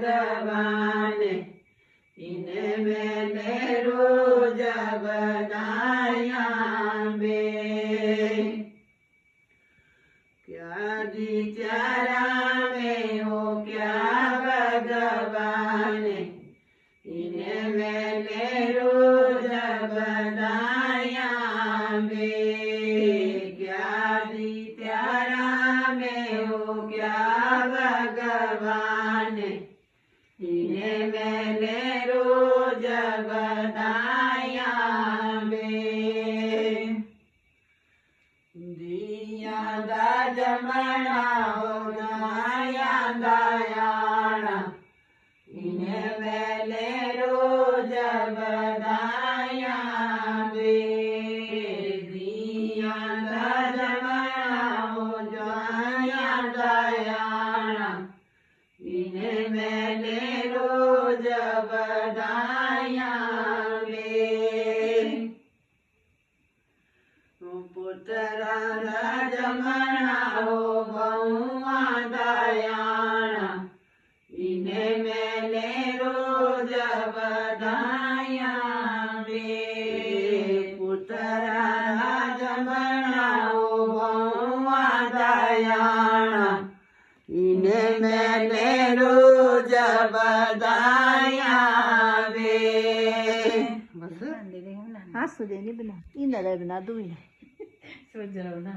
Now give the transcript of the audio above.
भगवान इने मैंने रोज बनाया बे क्या बिचारा में हो क्या भगवान इने मैंने रोज बनाया बे क्या बिचारा में हो क्या भगवान इने मैंने रोज बनाया बे दिया दा जमना हो गाया दयाना इने मैंने रोज बनाया बे दिया दा जमना हो गाया दयाना इने मैंने रोज बनाया बे पुत्रा जमना हो बहुआ दयाना इने मैंने रोज बनाया बे पुत्रा जमना हो बहुआ दयाना इने मैंने रोज बनाया बे हाँ सुधे नहीं बना इन बना दूँ सोच रहा हूँ ना